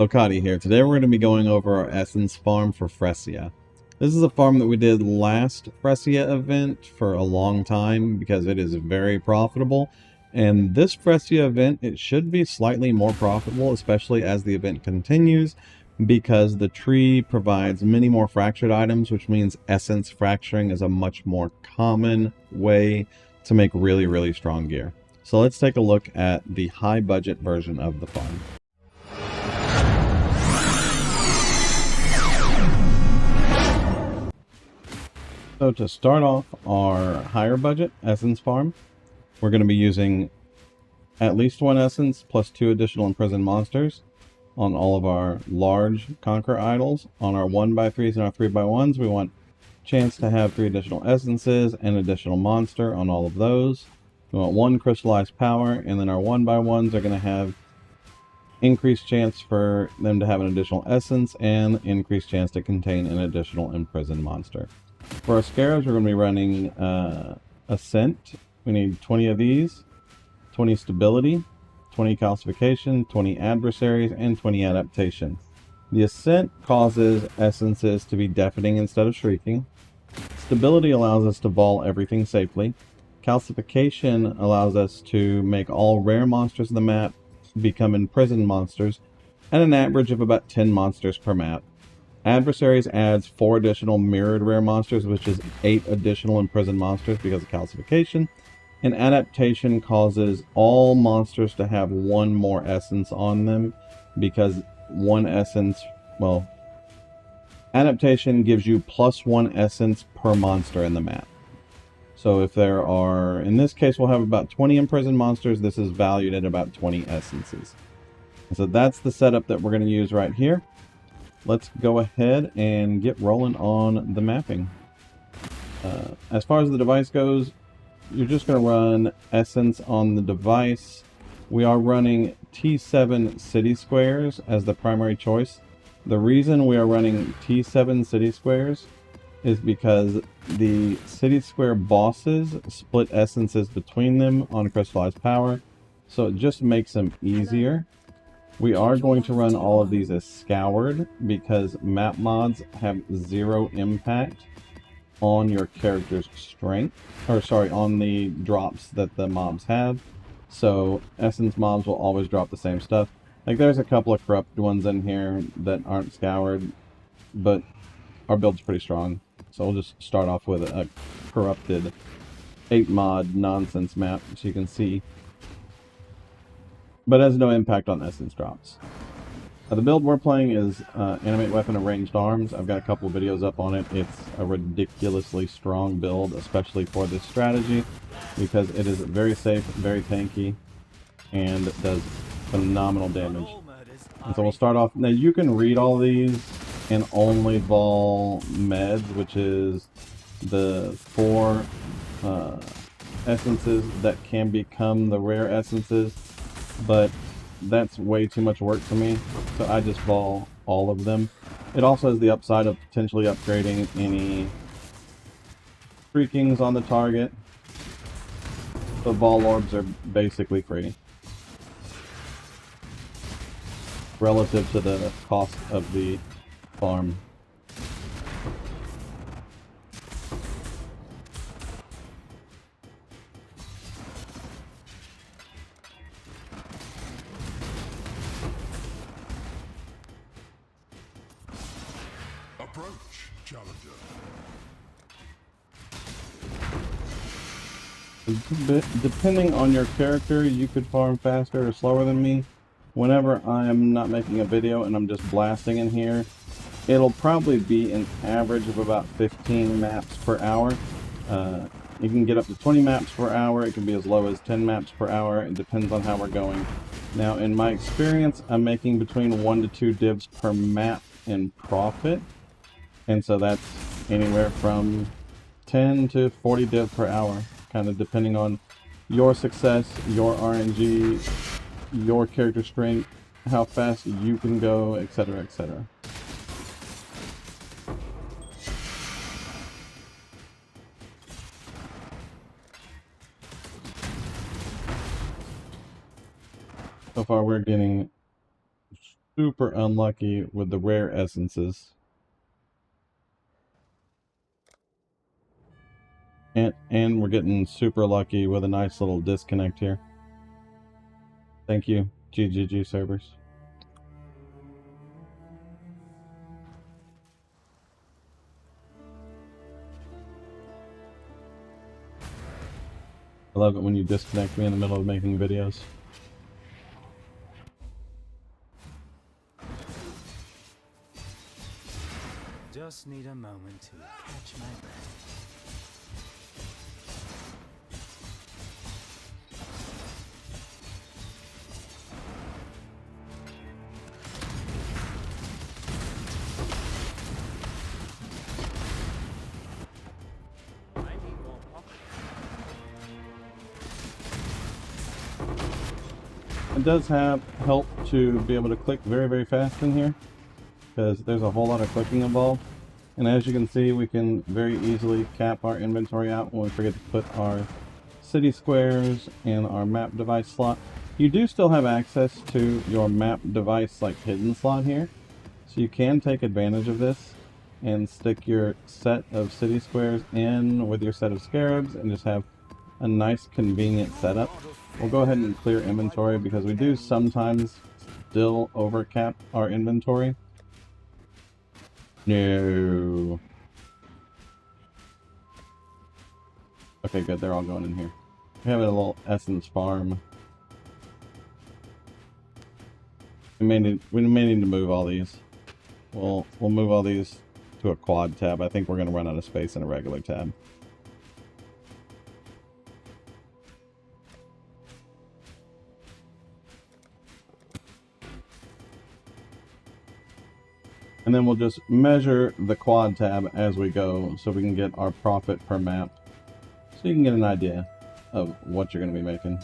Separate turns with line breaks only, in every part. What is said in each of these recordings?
Okadi here. Today we're going to be going over our Essence farm for Phrecia. This is a farm that we did last Phrecia event for a long time because it is very profitable. And this Phrecia event, it should be slightly more profitable, especially as the event continues, because the tree provides many more fractured items, which means Essence fracturing is a much more common way to make really, really strong gear. So let's take a look at the high budget version of the farm. So to start off our higher budget Essence farm, we're going to be using at least one Essence plus 2 additional imprisoned monsters on all of our large Conquer idols. On our 1x3s and our 3x1s, we want chance to have 3 additional Essences and additional monster on all of those. We want 1 crystallized power, and then our 1x1s are going to have increased chance for them to have an additional Essence and increased chance to contain an additional imprisoned monster. For our Scarabs, we're going to be running Ascent. We need 20 of these, 20 Stability, 20 Calcification, 20 Adversaries, and 20 Adaptation. The Ascent causes Essences to be deafening instead of shrieking. Stability allows us to vault everything safely. Calcification allows us to make all rare monsters in the map become imprisoned monsters at an average of about 10 monsters per map. Adversaries adds 4 additional mirrored rare monsters, which is 8 additional imprisoned monsters because of calcification. And Adaptation causes all monsters to have 1 more essence on them because 1 essence, well, Adaptation gives you plus 1 essence per monster in the map. So if there are, in this case, we'll have about 20 imprisoned monsters. This is valued at about 20 essences. So that's the setup that we're going to use right here. Let's go ahead and get rolling on the mapping. As far as the device goes, you're just going to run Essence on the device. We are running T7 city squares as the primary choice. The reason we are running T7 city squares is because the city square bosses split essences between them on crystallized power, so it just makes them easier. We are going to run all of these as scoured because map mods have 0 impact on your character's strength, or sorry, on the drops that the mobs have. So essence mobs will always drop the same stuff. Like there's a couple of corrupted ones in here that aren't scoured, but our build's pretty strong. So we'll just start off with a corrupted 8 mod nonsense map so you can see. But has no impact on essence drops. The build we're playing is Animate Weapon of Ranged Arms. I've got a couple of videos up on it. It's a ridiculously strong build, especially for this strategy, because it is very safe, very tanky, and does phenomenal damage. And so we'll start off. Now you can read all these and only vol meds, which is the 4 essences that can become the rare essences, but that's way too much work for me, so I just vol all of them. It also has the upside of potentially upgrading any streakings on the target. The vol orbs are basically free relative to the cost of the farm.
Approach, challenger.
Depending on your character, you could farm faster or slower than me. Whenever I am not making a video and I'm just blasting in here, it'll probably be an average of about 15 maps per hour. You can get up to 20 maps per hour. It can be as low as 10 maps per hour. It depends on how we're going. Now, in my experience, I'm making between 1 to 2 divs per map in profit. And so that's anywhere from 10 to 40 div per hour, kind of depending on your success, your RNG, your character strength, how fast you can go, etc., etc. So far we're getting super unlucky with the rare essences. And we're getting super lucky with a nice little disconnect here. Thank you, GGG servers. I love it when you disconnect me in the middle of making videos.
Just need a moment to catch my breath.
It does have help to be able to click very, very fast in here, because there's a whole lot of clicking involved. And as you can see, we can very easily cap our inventory out when we forget to put our city squares and our map device slot. You do still have access to your map device like hidden slot here, so you can take advantage of this and stick your set of city squares in with your set of scarabs and just have a nice convenient setup. We'll go ahead and clear inventory because we do sometimes still overcap our inventory. No. Okay, good. They're all going in here. We have a little essence farm. We may need to move all these. We'll move all these to a quad tab. I think we're going to run out of space in a regular tab. And then we'll just measure the quad tab as we go so we can get our profit per map. So you can get an idea of what you're going to be making.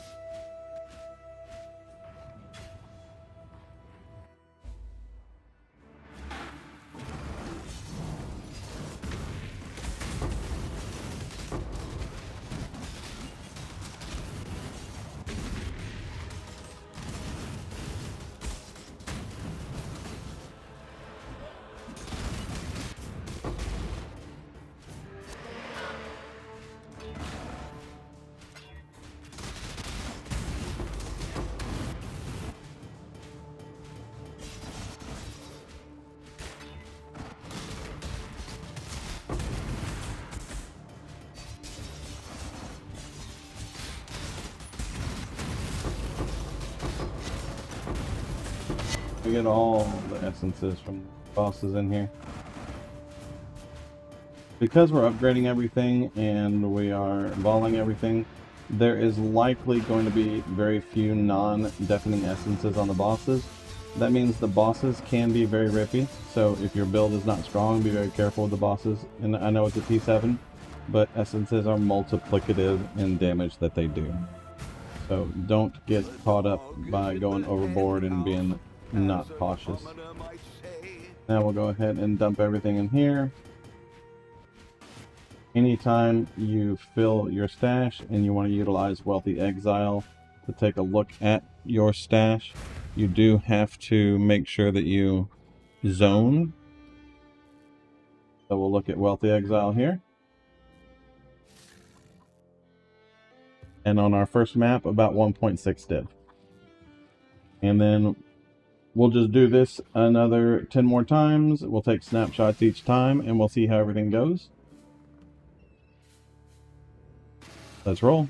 We get all the essences from bosses in here. Because we're upgrading everything and we are volleying everything, there is likely going to be very few non-deafening essences on the bosses. That means the bosses can be very rippy, so if your build is not strong, be very careful with the bosses. And I know it's a T7, but essences are multiplicative in damage that they do. So don't get caught up by going overboard and being not cautious. Now we'll go ahead and dump everything in here. Anytime you fill your stash and you want to utilize Wealthy Exile to take a look at your stash, you do have to make sure that you zone. So we'll look at Wealthy Exile here. And on our first map, about 1.6 div. And then we'll just do this another 10 more times. We'll take snapshots each time and we'll see how everything goes. Let's roll.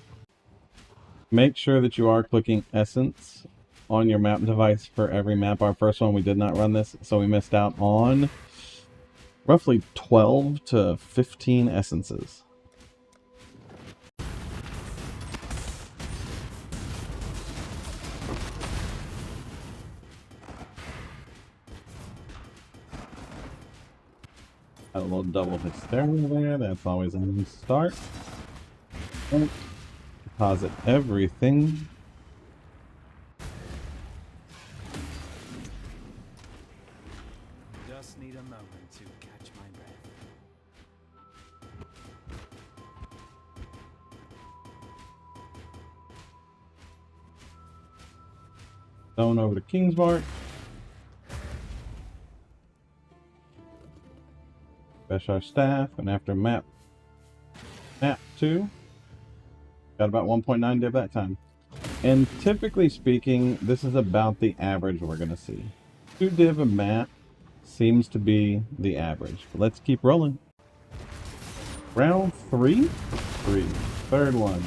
Make sure that you are clicking Essence on your map device for every map. Our first one, we did not run this, so we missed out on roughly 12 to 15 essences. Got a little double hysteria there. That's always a new start. And deposit everything.
Just need a moment to catch my breath.
Going over to Kingsmark. Refresh our staff, and after map 2, got about 1.9 div that time. And typically speaking, this is about the average we're going to see. 2 div a map seems to be the average. But let's keep rolling. Round 3? 3. Third one.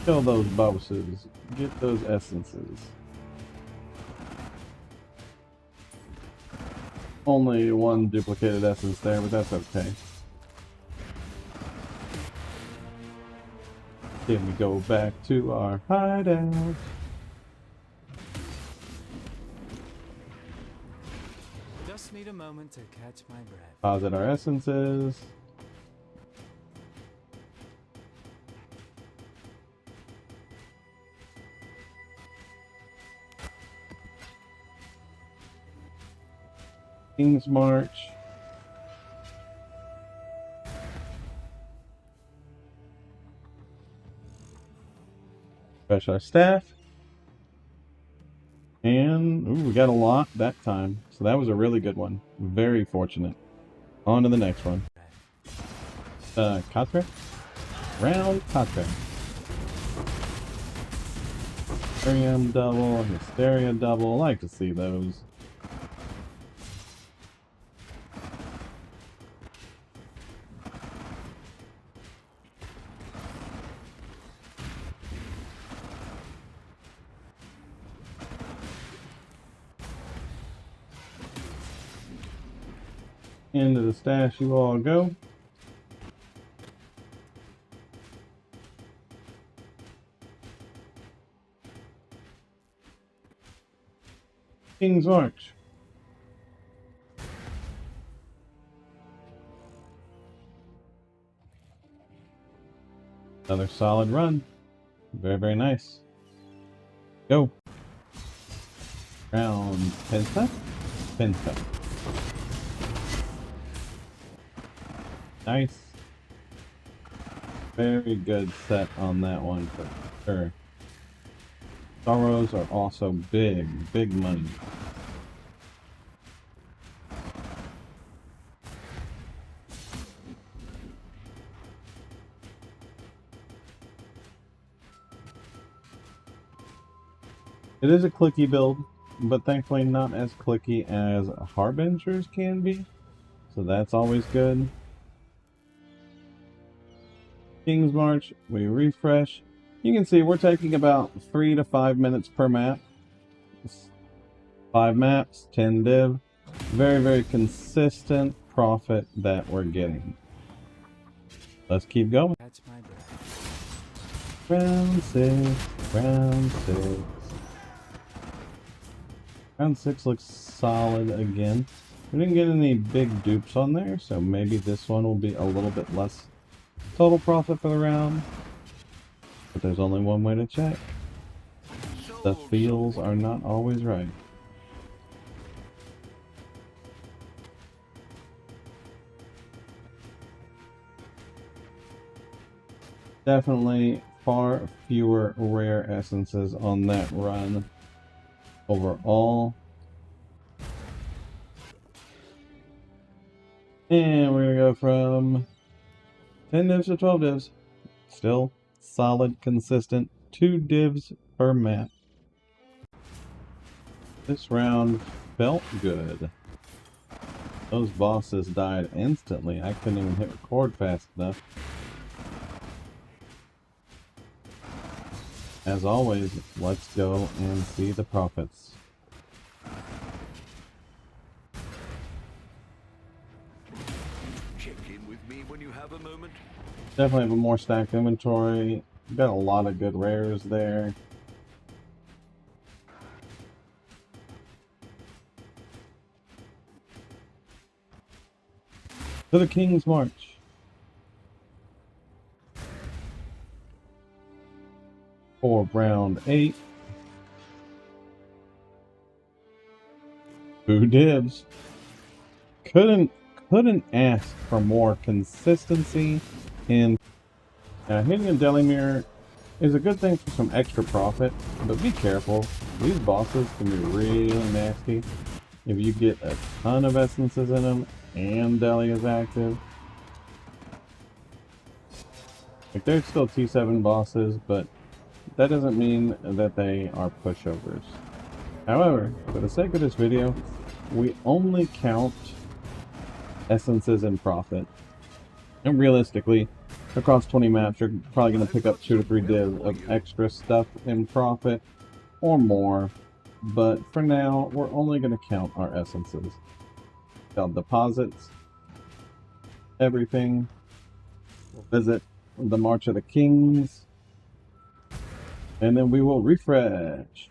Kill those bosses. Get those essences. Only one duplicated essence there, but that's okay. Then we go back to our hideout.
Just need a moment to catch my breath.
Deposit our essences. King's March. Refresh our staff. And ooh, we got a lot that time. So that was a really good one. Very fortunate. On to the next one. Katre? Round Katre. Hysterium double, Hysteria double. I like to see those. Into the stash you all go. King's March. Another solid run. Very, very nice. Go. Round Penta. Penta. Nice. Very good set on that one for sure. Sorrows are also big, big money. It is a clicky build, but thankfully not as clicky as Harbingers can be. So that's always good. King's March, we refresh. You can see we're taking about 3 to 5 minutes per map. 5 maps, 10 div. Very, very consistent profit that we're getting. Let's keep going.
Catch my breath.
Round 6, round 6. Round 6 looks solid again. We didn't get any big dupes on there, so maybe this one will be a little bit less total profit for the round. But there's only one way to check. The feels are not always right. Definitely far fewer rare essences on that run overall. And we're gonna go from 10 divs to 12 divs. Still solid, consistent 2 divs per map. This round felt good. Those bosses died instantly. I couldn't even hit record fast enough. As always, let's go and see the profits.
Check in with me when you have a moment.
Definitely have a more stacked inventory. Got a lot of good rares there. To the King's March. For round 8. 2 divs. Couldn't ask for more consistency in hitting a deli mirror is a good thing for some extra profit, but be careful. These bosses can be really nasty. If you get a ton of essences in them, And Delhi is active. Like, they're still T7 bosses, but that doesn't mean that they are pushovers. However, for the sake of this video, we only count essences in profit. And realistically, across 20 maps, you're probably going to pick up 2 to 3 divs of extra stuff in profit or more. But for now, we're only going to count our essences. They'll deposits, everything. We'll visit the March of the Kings. And then we will refresh.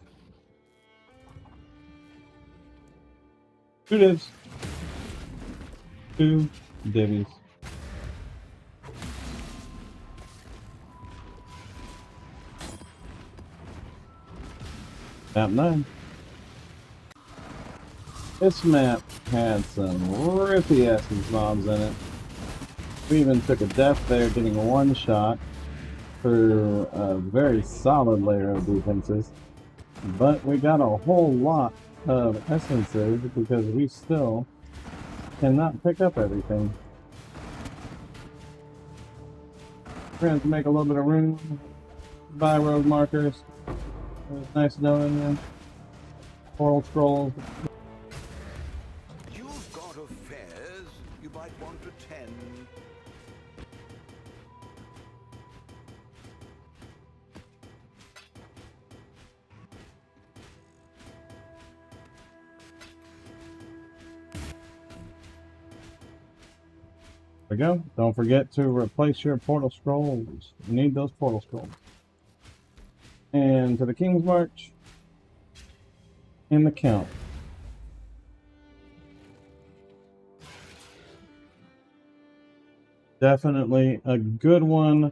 2 divs. 2 divvies. Map 9. This map had some rippy essence mobs in it. We even took a death there, getting a 1 shot for a very solid layer of defenses. But we got a whole lot of essences because we still cannot pick up everything. We're going to make a little bit of room, buy road markers. It was nice knowing you. Portal scrolls.
You've got affairs you might want to tend.
There we go. Don't forget to replace your portal scrolls. You need those portal scrolls. And to the King's March. And the count. Definitely a good one.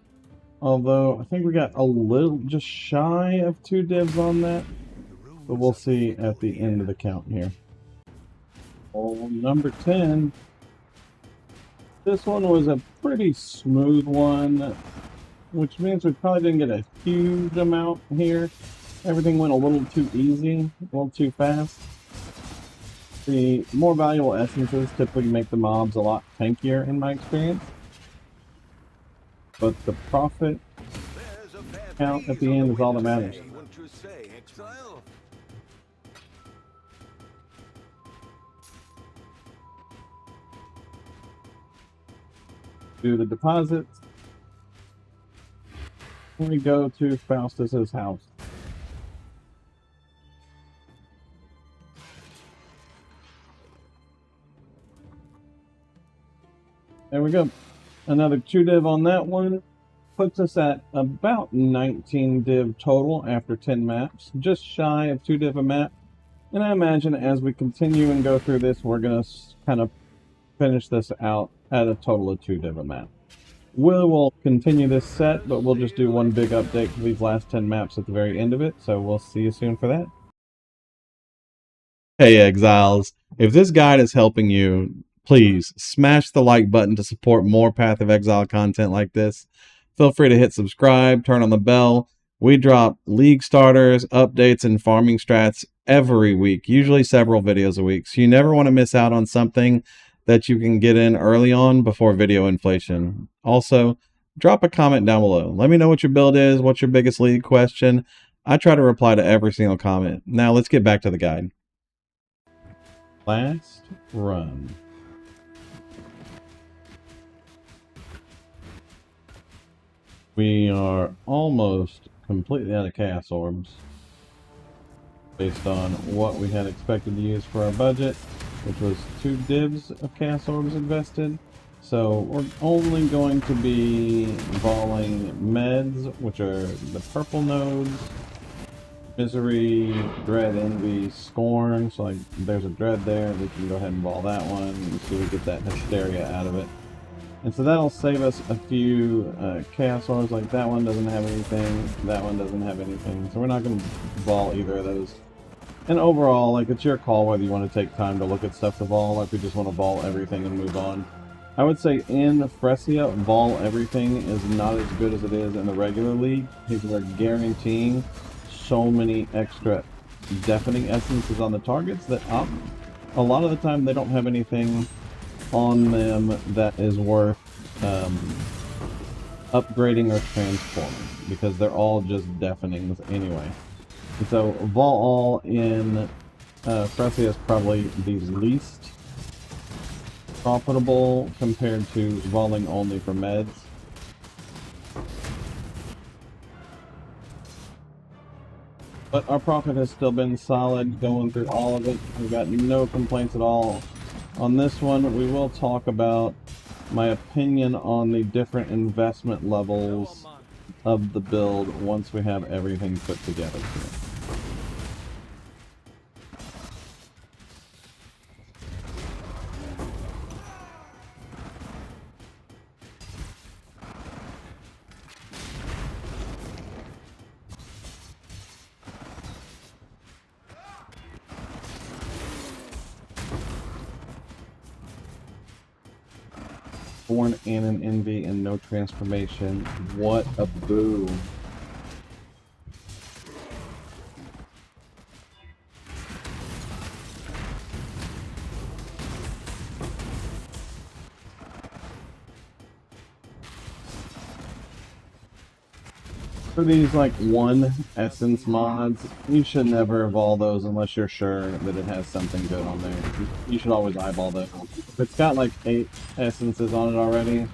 Although I think we got a little just shy of 2 divs on that. But we'll see at the end of the count here. Oh, number 10. This one was a pretty smooth one, which means we probably didn't get a huge amount here. Everything went a little too easy, a little too fast. The more valuable essences typically make the mobs a lot tankier in my experience. But the profit count at the end is all that matters.
Wouldn't you say, Exile?
Do the deposits. We go to Faustus's house. There we go. Another 2 div on that one. Puts us at about 19 div total after 10 maps. Just shy of 2 div a map. And I imagine as we continue and go through this, we're going to kind of finish this out at a total of 2 div a map. We will continue this set, but we'll just do one big update for these last 10 maps at the very end of it. So we'll see you soon for that. Hey Exiles, if this guide is helping you, please smash the like button to support more Path of Exile content like this. Feel free to hit subscribe, turn on the bell. We drop league starters, updates, and farming strats every week, usually several videos a week. So you never want to miss out on something that you can get in early on before video inflation. Also, drop a comment down below. Let me know what your build is, what's your biggest league question. I try to reply to every single comment. Now let's get back to the guide. Last run. We are almost completely out of chaos orbs based on what we had expected to use for our budget, which was 2 divs of chaos orbs invested. So we're only going to be volleying meds, which are the purple nodes, Misery, Dread, Envy, Scorn. So like there's a Dread there, we can go ahead and voll that one and see if we get that Hysteria out of it. And so that'll save us a few chaos orbs. Like that one doesn't have anything, that one doesn't have anything. So we're not going to voll either of those. And overall, like, it's your call whether you want to take time to look at stuff to voll, or if you just want to voll everything and move on. I would say in Phrecia, voll everything is not as good as it is in the regular league, because we're guaranteeing so many extra deafening essences on the targets that a lot of the time they don't have anything on them that is worth upgrading or transforming, because they're all just deafenings anyway. And so Vol All in Phrecia is probably the least profitable compared to Voling only for meds. But our profit has still been solid going through all of it. We've got no complaints at all. On this one, we will talk about my opinion on the different investment levels of the build once we have everything put together here. Born and an envy and no transformation. What a boo. For these like one essence mods, you should never evolve those unless you're sure that it has something good on there. You should always eyeball those. If it's got like 8 essences on it already,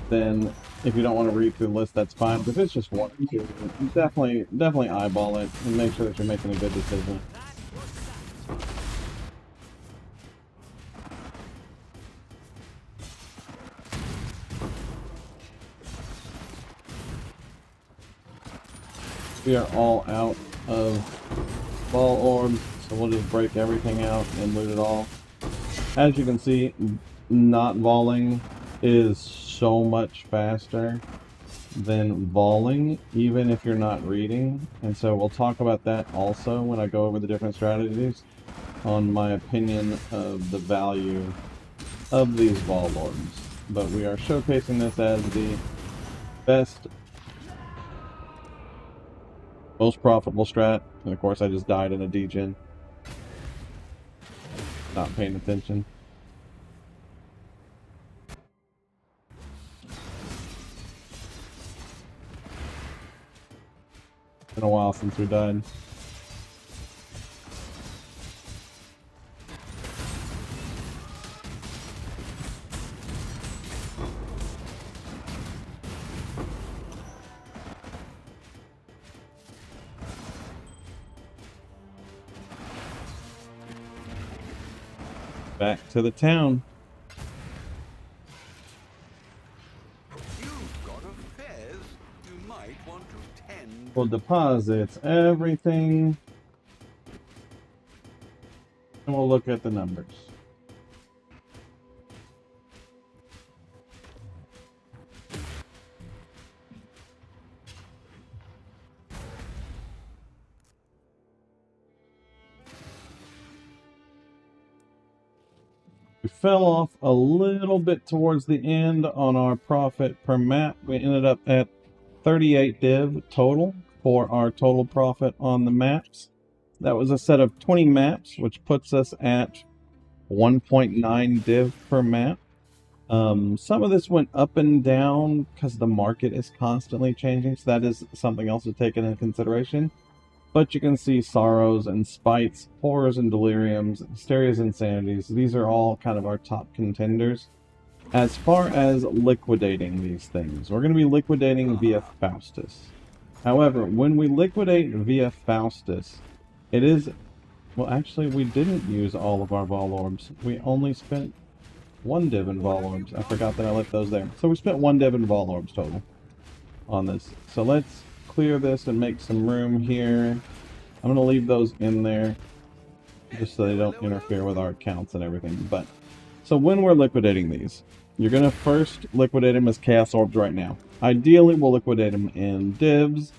then if you don't want to read through the list, that's fine. But if it's just 1 or 2, definitely eyeball it and make sure that you're making a good decision. We are all out of ball orbs, so we'll just break everything out and loot it all. As you can see, not voling is so much faster than voling, even if you're not reading. And so we'll talk about that also when I go over the different strategies on my opinion of the value of these vol orbs. But we are showcasing this as the best, most profitable strat. And of course I just died in a degen. Not paying attention. Been a while since we died. Back to the town.
You've got affairs you might want to tend.
Well, deposits, everything. And we'll look at the numbers. We fell off a little bit towards the end on our profit per map. We ended up at 38 div total for our total profit on the maps. That was a set of 20 maps, which puts us at 1.9 div per map. Some of this went up and down because the market is constantly changing, so that is something else to take into consideration. But you can see sorrows and spites, horrors and deliriums, hysterias and insanities. These are all kind of our top contenders. As far as liquidating these things, we're going to be liquidating via Faustus. However, when we liquidate via Faustus, it is... Well, actually, we didn't use all of our vol orbs. We only spent 1 div in vol orbs. I forgot that I left those there. So we spent 1 div in vol orbs total on this. So let's clear this and make some room here. I'm going to leave those in there just so they don't interfere with our accounts and everything. But so when we're liquidating these, you're going to first liquidate them as chaos orbs right now. Ideally, we'll liquidate them in divs.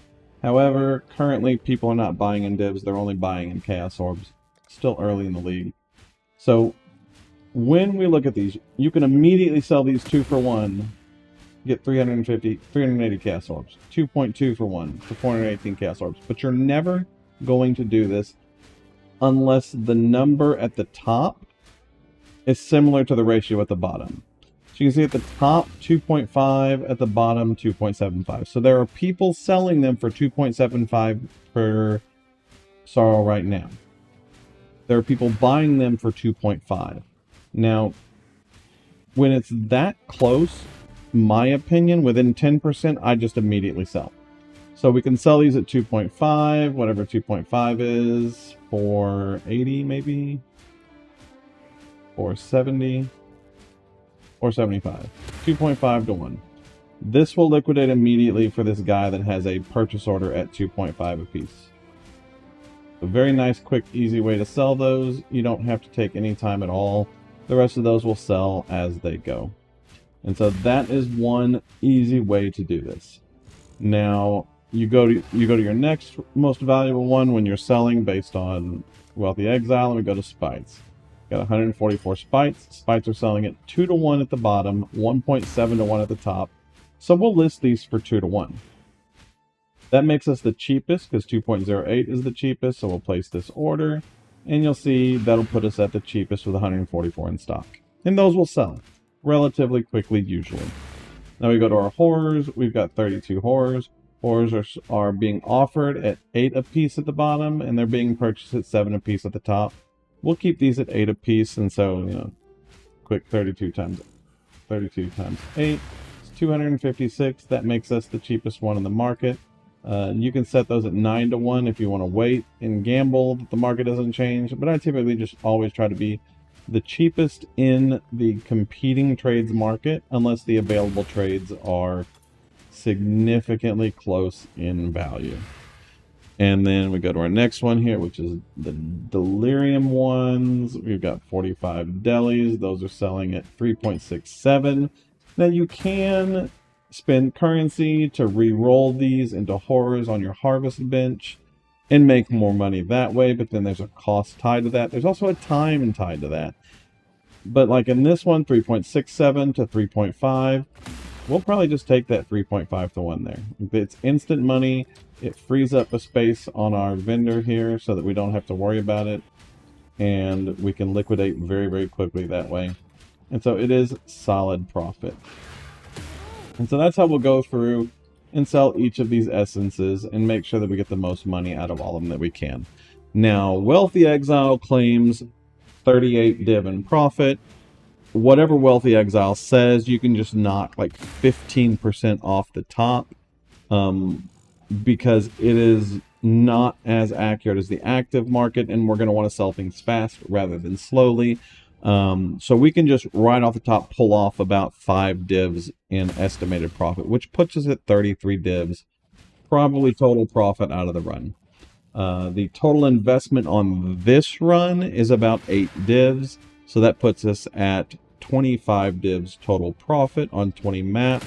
However, currently people are not buying in divs. They're only buying in chaos orbs. Still early in the league. So when we look at these, you can immediately sell these 2 for 1. Get 380 chaos orbs. 2.2 for 1 for 418 chaos orbs. But you're never going to do this unless the number at the top is similar to the ratio at the bottom. So you can see at the top 2.5, at the bottom 2.75. So there are people selling them for 2.75 per sorrel right now. There are people buying them for 2.5. Now, when it's that close, my opinion, within 10%, I just immediately sell. So we can sell these at 2.5, whatever 2.5 is, 480 maybe, 470, 475, 2.5 to 1. This will liquidate immediately for this guy that has a purchase order at 2.5 apiece. A very nice, quick, easy way to sell those. You don't have to take any time at all. The rest of those will sell as they go. And so that is one easy way to do this. Now, you go to your next most valuable one when you're selling based on Wealthy Exile, and we go to Spites. Got 144 Spites. Spites are selling at 2 to 1 at the bottom, 1.7 to 1 at the top. So we'll list these for 2 to 1. That makes us the cheapest because 2.08 is the cheapest, so we'll place this order, and you'll see that'll put us at the cheapest with 144 in stock. And those will sell relatively quickly usually. Now we go to our horrors. We've got 32 horrors. Horrors are being offered at 8 apiece at the bottom, and they're being purchased at 7 apiece at the top. We'll keep these at 8 apiece, and so, quick 32 times 8 is 256. That makes us the cheapest one in the market. You can set those at 9 to 1 if you want to wait and gamble that the market doesn't change, but I typically just always try to be the cheapest in the competing trades market unless the available trades are significantly close in value. And then we go to our next one here, which is the Delirium ones. We've got 45 delis. Those are selling at 3.67. Now you can spend currency to re-roll these into horrors on your harvest bench and make more money that way, but then there's a cost tied to that. There's also a time tied to that. But like in this one, 3.67 to 3.5, we'll probably just take that 3.5 to 1 there. It's instant money. It frees up a space on our vendor here so that we don't have to worry about it. And we can liquidate very, very quickly that way. And so it is solid profit. And so that's how we'll go through and sell each of these essences and make sure that we get the most money out of all of them that we can. Now, Wealthy Exile claims 38 div in profit. Whatever Wealthy Exile says, you can just knock like 15% off the top because it is not as accurate as the active market, and we're going to want to sell things fast rather than slowly. So we can just right off the top pull off about 5 divs in estimated profit, which puts us at 33 divs, probably total profit out of the run. The total investment on this run is about 8 divs, so that puts us at 25 divs total profit on 20 maps,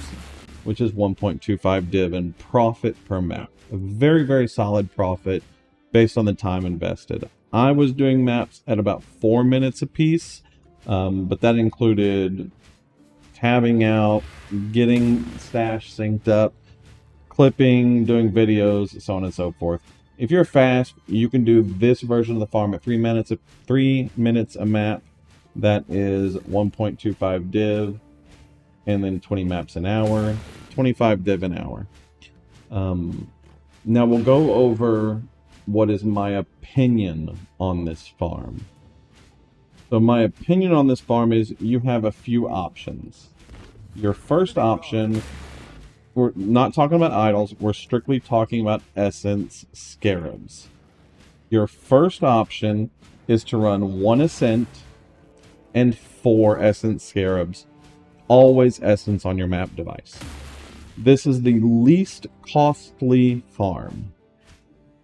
which is 1.25 div in profit per map. A very, very solid profit based on the time invested. I was doing maps at about 4 minutes a piece, but that included tabbing out, getting stash synced up, clipping, doing videos, so on and so forth. If you're fast, you can do this version of the farm at 3 minutes a map. That is 1.25 div, and then 20 maps an hour, 25 div an hour. Now we'll go over what is my opinion on this farm. So my opinion on this farm is you have a few options. Your first option, we're not talking about idols, we're strictly talking about Essence Scarabs. Your first option is to run 1 Ascent and 4 Essence Scarabs. Always Essence on your map device. This is the least costly farm.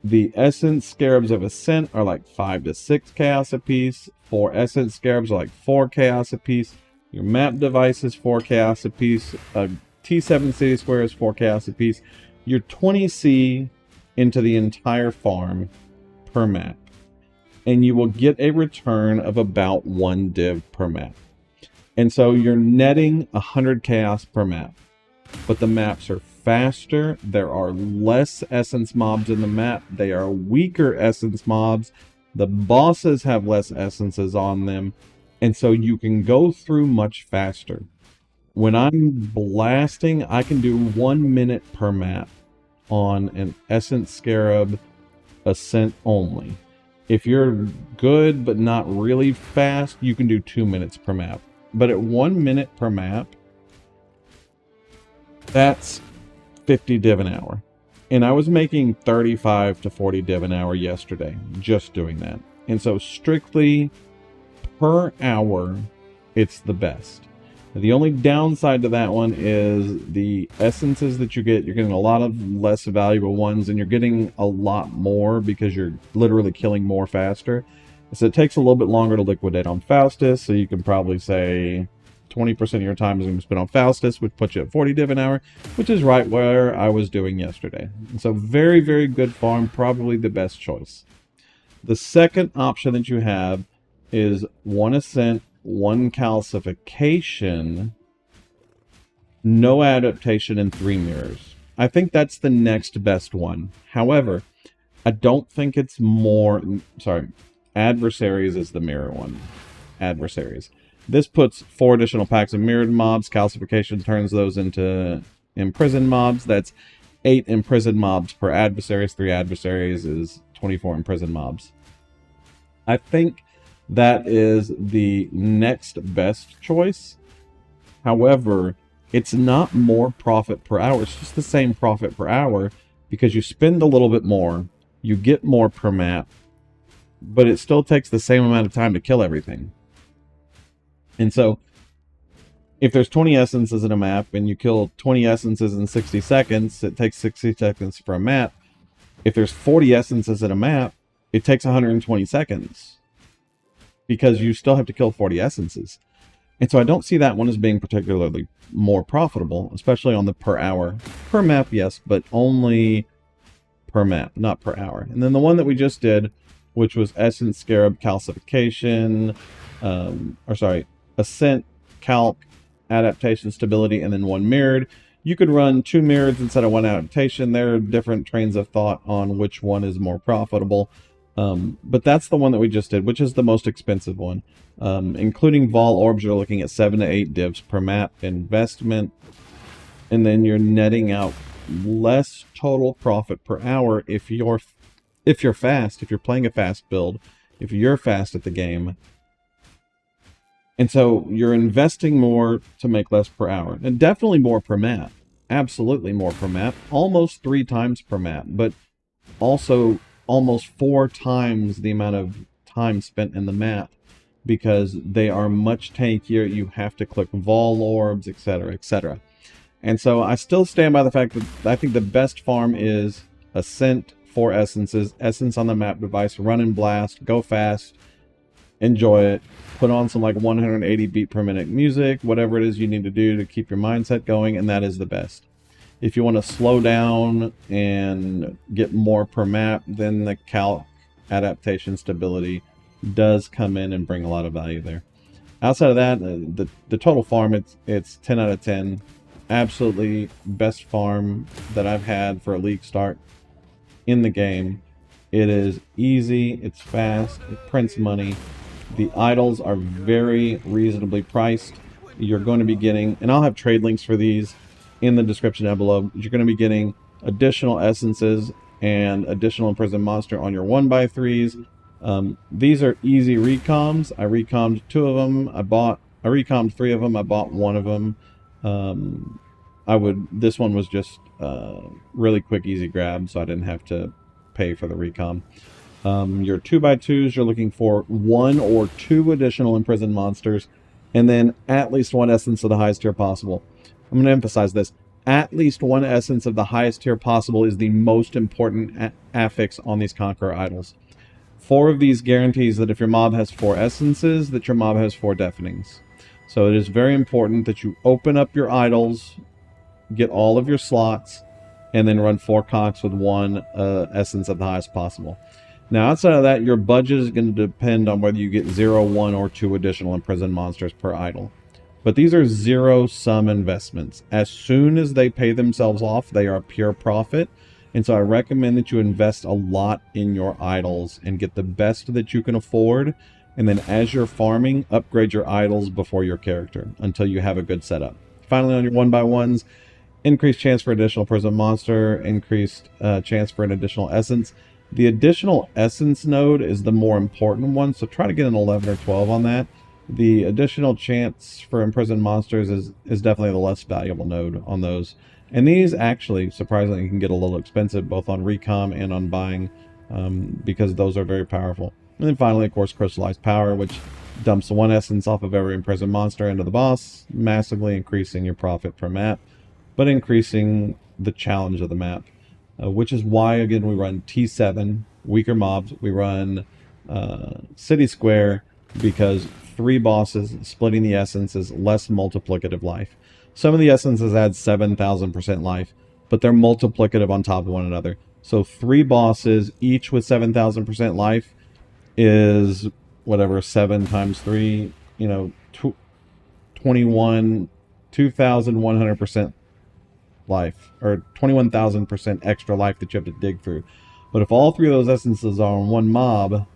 The Essence Scarabs of Ascent are like 5 to 6 chaos apiece. 4 Essence Scarabs are like 4 chaos apiece. Your map device is 4 chaos apiece. T7 City Square is 4 chaos apiece. You're 20C into the entire farm per map. And you will get a return of about 1 div per map. And so you're netting 100 chaos per map. But the maps are faster. There are less essence mobs in the map. They are weaker essence mobs. The bosses have less essences on them. And so you can go through much faster. When I'm blasting, I can do 1 minute per map on an Ascent Scarab Ascent only. If you're good but not really fast, you can do 2 minutes per map. But at 1 minute per map, that's 50 div an hour. And I was making 35 to 40 div an hour yesterday, just doing that. And so strictly per hour, it's the best. The only downside to that one is the essences that you get. You're getting a lot of less valuable ones, and you're getting a lot more because you're literally killing more faster. So it takes a little bit longer to liquidate on Faustus, so you can probably say 20% of your time is going to be spent on Faustus, which puts you at 40 div an hour, which is right where I was doing yesterday. And so very, very good farm, probably the best choice. The second option that you have is 1 Ascent, 1 Calcification, no Adaptation, and 3 Mirrors. I think that's the next best one. However, I don't think it's more... Sorry, Adversaries is the mirror one. Adversaries. This puts 4 additional packs of mirrored mobs. Calcification turns those into imprisoned mobs. That's 8 imprisoned mobs per Adversaries. 3 Adversaries is 24 imprisoned mobs. I think that is the next best choice. However, it's not more profit per hour. It's just the same profit per hour because you spend a little bit more, you get more per map, but it still takes the same amount of time to kill everything. And so if there's 20 essences in a map and you kill 20 essences in 60 seconds, it takes 60 seconds for a map. If there's 40 essences in a map, it takes 120 seconds. Because you still have to kill 40 essences. And so I don't see that one as being particularly more profitable, especially on the per hour. Per map, yes, but only per map, not per hour. And then the one that we just did, which was Ascent, Scarab, Calcification, Ascent, Calc, Adaptation, Stability, and then 1 Mirrored. You could run 2 Mirrors instead of 1 Adaptation. There are different trains of thought on which one is more profitable. But that's the one that we just did, which is the most expensive one. Including Vol Orbs, you're looking at 7 to 8 divs per map investment. And then you're netting out less total profit per hour if you're fast, if you're playing a fast build, if you're fast at the game. And so you're investing more to make less per hour. And definitely more per map. Absolutely more per map. Almost 3 times per map. But also almost 4 times the amount of time spent in the map because they are much tankier. You have to click Vol Orbs, etc., etc. And so I still stand by the fact that I think the best farm is Ascent, 4 essences, essence on the map device, run and blast, go fast, enjoy it, put on some like 180 beat per minute music, whatever it is you need to do to keep your mindset going, and that is the best. If you want to slow down and get more per map, then the Calc, Adaptation, Stability does come in and bring a lot of value there. Outside of that, the total farm, it's 10 out of 10. Absolutely best farm that I've had for a league start in the game. It is easy, it's fast, it prints money. The idols are very reasonably priced. You're going to be getting, and I'll have trade links for these in the description down below. You're going to be getting additional essences and additional imprisoned monster on your 1x3s. These are easy recoms. I recommed 2 of them. I recommed 3 of them. I bought 1 of them. This one was just really quick, easy grab, so I didn't have to pay for the recom. Your 2x2s, you're looking for 1 or 2 additional imprisoned monsters, and then at least 1 essence of the highest tier possible. I'm going to emphasize this. At least 1 essence of the highest tier possible is the most important affix on these Conqueror idols. 4 of these guarantees that if your mob has 4 essences, that your mob has 4 deafenings. So it is very important that you open up your idols, get all of your slots, and then run 4 conks with 1 essence of the highest possible. Now, outside of that, your budget is going to depend on whether you get 0, 1, or 2 additional imprisoned monsters per idol. But these are zero-sum investments. As soon as they pay themselves off, they are pure profit. And so I recommend that you invest a lot in your idols and get the best that you can afford And then as you're farming, upgrade your idols before your character until you have a good setup. Finally, on your 1x1s, increased chance for additional prison monster, increased chance for an additional essence. The additional essence node is the more important one, so try to get an 11 or 12 on that. The additional chance for imprisoned monsters is definitely the less valuable node on those. And these actually, surprisingly, can get a little expensive both on recom and on buying, because those are very powerful. And then finally, of course, crystallized power, which dumps 1 essence off of every imprisoned monster into the boss, massively increasing your profit per map, but increasing the challenge of the map, which is why, again, we run T7, weaker mobs. We run City Square, because 3 bosses splitting the essence is less multiplicative life. Some of the essences add 7,000% life, but they're multiplicative on top of one another. So 3 bosses, each with 7,000% life, is whatever, 7 times 3, 21, 2,100% life, or 21,000% extra life that you have to dig through. But if all 3 of those essences are on one mob,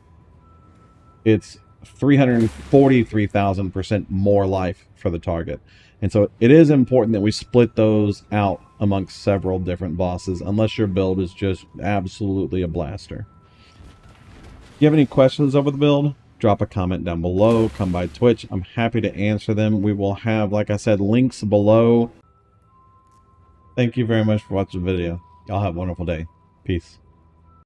it's 343,000% more life for the target. And so it is important that we split those out amongst several different bosses, unless your build is just absolutely a blaster. If you have any questions over the build, drop a comment down below, come by Twitch. I'm happy to answer them. We will have, like I said, links below. Thank you very much for watching the video. Y'all have a wonderful day. Peace.